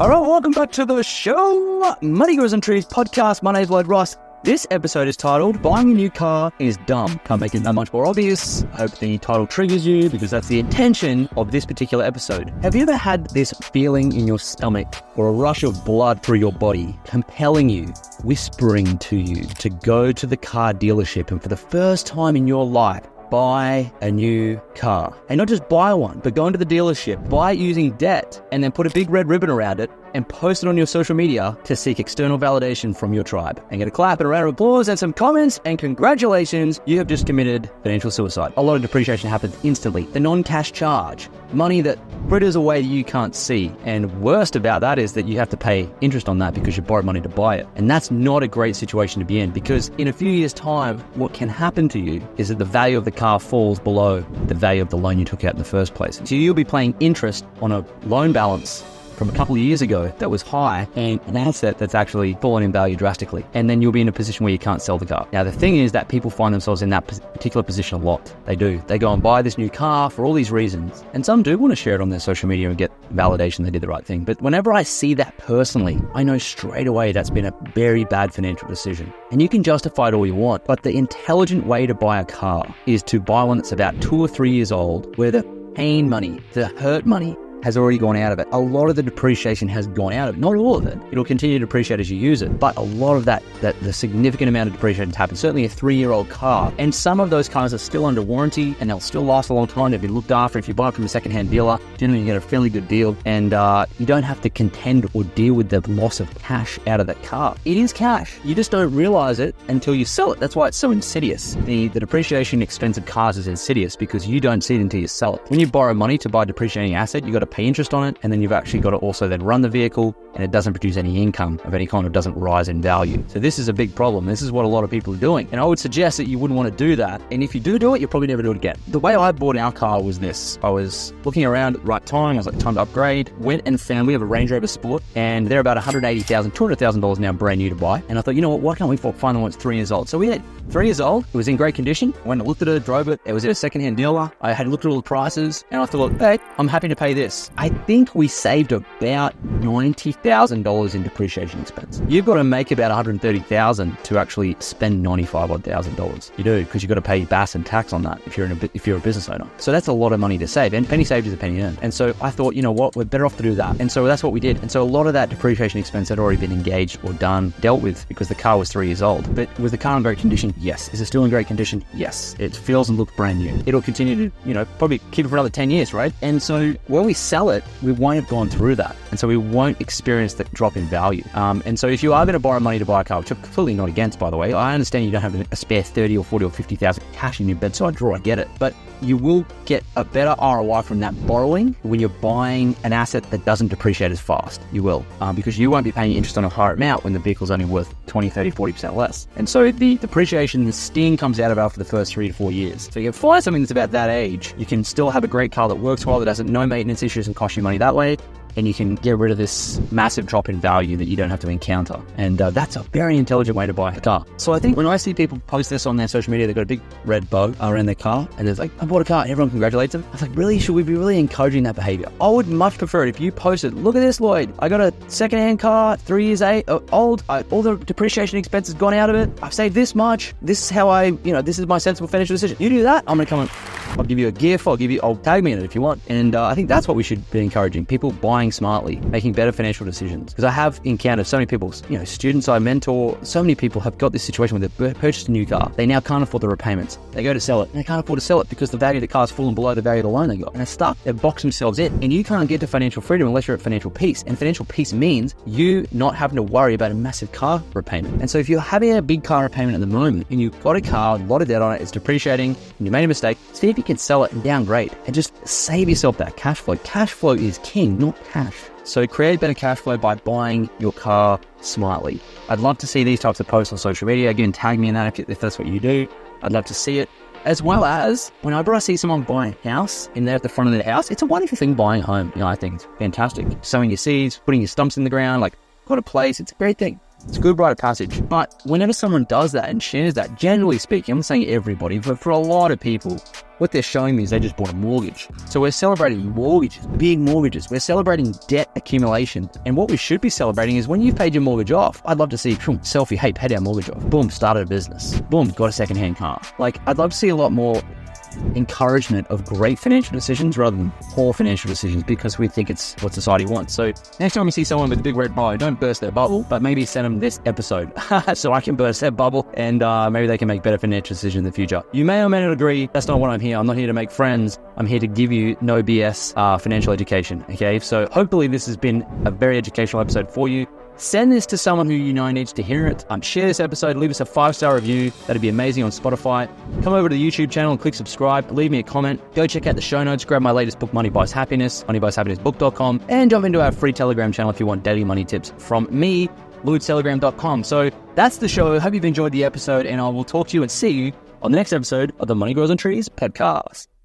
All right, welcome back to the show, Money Grows on Trees podcast. My name's Lloyd Ross. This episode is titled, Buying a New Car is Dumb. Can't make it that much more obvious. I hope the title triggers you because that's the intention of this particular episode. Have you ever had this feeling in your stomach or a rush of blood through your body compelling you, whispering to you to go to the car dealership and for the first time in your life, buy a new car? And not just buy one, but go into the dealership, buy it using debt, and then put a big red ribbon around it and post it on your social media to seek external validation from your tribe. And get a clap and a round of applause and some comments, and congratulations, you have just committed financial suicide. A lot of depreciation happens instantly. The non-cash charge, money that fritters away that you can't see. And worst about that is that you have to pay interest on that because you borrowed money to buy it. And that's not a great situation to be in, because in a few years' time, what can happen to you is that the value of the car falls below the value of the loan you took out in the first place. So you'll be paying interest on a loan balance from a couple of years ago that was high, and an asset that's actually fallen in value drastically. And then you'll be in a position where you can't sell the car. Now, the thing is that people find themselves in that particular position a lot. They do. They go and buy this new car for all these reasons. And some do want to share it on their social media and get validation they did the right thing. But whenever I see that personally, I know straight away that's been a very bad financial decision. And you can justify it all you want, but the intelligent way to buy a car is to buy one that's about 2 or 3 years old, where the pain money, the hurt money, has already gone out of it. A lot of the depreciation has gone out of it. Not all of it. It'll continue to depreciate as you use it. But a lot of that the significant amount of depreciation has happened. Certainly a 3-year-old car. And some of those cars are still under warranty and they'll still last a long time. They've been looked after. If you buy it from a second-hand dealer, generally you get a fairly good deal. And you don't have to contend or deal with the loss of cash out of that car. It is cash. You just don't realize it until you sell it. That's why it's so insidious. The depreciation expense of cars is insidious because you don't see it until you sell it. When you borrow money to buy a depreciating asset, you got to pay interest on it, and then you've actually got to also then run the vehicle, and it doesn't produce any income of any kind, or doesn't rise in value. So this is a big problem. This is what a lot of people are doing, and I would suggest that you wouldn't want to do that. And if you do it, you'll probably never do it again. The way I bought our car was this. I was looking around at the right time. I was like, time to upgrade. Went and found, we have a Range Rover Sport, and they're about $180,000, $200,000 now, brand new to buy. And I thought, you know what, why can't we find the one that's 3 years old? So we had 3 years old. It was in great condition. When I looked at it, drove it. It was at a second-hand dealer. I had looked at all the prices, and I thought, hey, I'm happy to pay this. I think we saved about $90,000 in depreciation expense. You've got to make about $130,000 to actually spend $95,000. You do, because you've got to pay BAS and tax on that if you're a business owner. So that's a lot of money to save, and penny saved is a penny earned. And so I thought, you know what, we're better off to do that. And so that's what we did. And so a lot of that depreciation expense had already been engaged or dealt with because the car was 3 years old. But was the car in great condition? Yes. Is it still in great condition? Yes. It feels and looks brand new. It'll continue to, probably keep it for another 10 years, right? And so when we sell it, we won't have gone through that. And so we won't experience that drop in value. And so if you are going to borrow money to buy a car, which I'm completely not against, by the way, I understand you don't have a spare 30 or 40 or 50,000 cash in your bed, so I get it. But you will get a better ROI from that borrowing when you're buying an asset that doesn't depreciate as fast. You will, because you won't be paying interest on a higher amount when the vehicle's only worth 20, 30, 40% less. And so the depreciation, the sting comes out of it after the first 3 to 4 years. So you can find something that's about that age. You can still have a great car that works well, that has no maintenance issues and cost you money that way. And you can get rid of this massive drop in value that you don't have to encounter. And that's a very intelligent way to buy a car. So I think when I see people post this on their social media, they've got a big red bow around their car, and they're like, I bought a car, and everyone congratulates them. I was like, really? Should we be really encouraging that behavior? I would much prefer it if you posted, look at this, Lloyd. I got a second-hand car, 3 years old. All the depreciation expense has gone out of it. I've saved this much. This is how this is my sensible financial decision. You do that, I'm going to come and I'll give you a gift. I'll tag me in it if you want. And I think that's what we should be encouraging. People buying smartly, making better financial decisions. Because I have encountered so many people, students I mentor, so many people have got this situation where they've purchased a new car. They now can't afford the repayments. They go to sell it, and they can't afford to sell it because the value of the car is fallen below the value of the loan they got. And they're stuck. They've boxed themselves in. And you can't get to financial freedom unless you're at financial peace. And financial peace means you not having to worry about a massive car repayment. And so if you're having a big car repayment at the moment, and you've got a car, a lot of debt on it, it's depreciating, and you made a mistake, see if you can sell it and downgrade and just save yourself that cash flow. Cash flow is king, not cash. So create better cash flow by buying your car smartly. I'd love to see these types of posts on social media. Again, tag me in that if that's what you do. I'd love to see it. As well as whenever I see someone buying a house in there at the front of their house, it's a wonderful thing buying a home. I think it's fantastic. Sowing your seeds, putting your stumps in the ground, got a place. It's a great thing. It's a good rite of passage. But whenever someone does that and shares that, generally speaking, I'm not saying everybody, but for a lot of people, what they're showing me is they just bought a mortgage. So we're celebrating mortgages, big mortgages. We're celebrating debt accumulation. And what we should be celebrating is when you've paid your mortgage off, I'd love to see, selfie, hey, paid our mortgage off. Boom, started a business. Boom, got a secondhand car. Like, I'd love to see a lot more encouragement of great financial decisions rather than poor financial decisions, because we think it's what society wants. So next time you see someone with a big red bio, don't burst their bubble, but maybe send them this episode so I can burst their bubble and maybe they can make better financial decisions in the future. You may or may not agree. That's not what I'm here. I'm not here to make friends. I'm here to give you no BS financial education. Okay, so hopefully this has been a very educational episode for you. Send this to someone who you know needs to hear it. Share this episode, leave us a 5-star review. That'd be amazing on Spotify. Come over to the YouTube channel and click subscribe. Leave me a comment. Go check out the show notes. Grab my latest book, Money Buys Happiness, moneybuyshappinessbook.com, and jump into our free Telegram channel if you want daily money tips from me, LloydTelegram.com. So that's the show. Hope you've enjoyed the episode, and I will talk to you and see you on the next episode of the Money Grows on Trees podcast.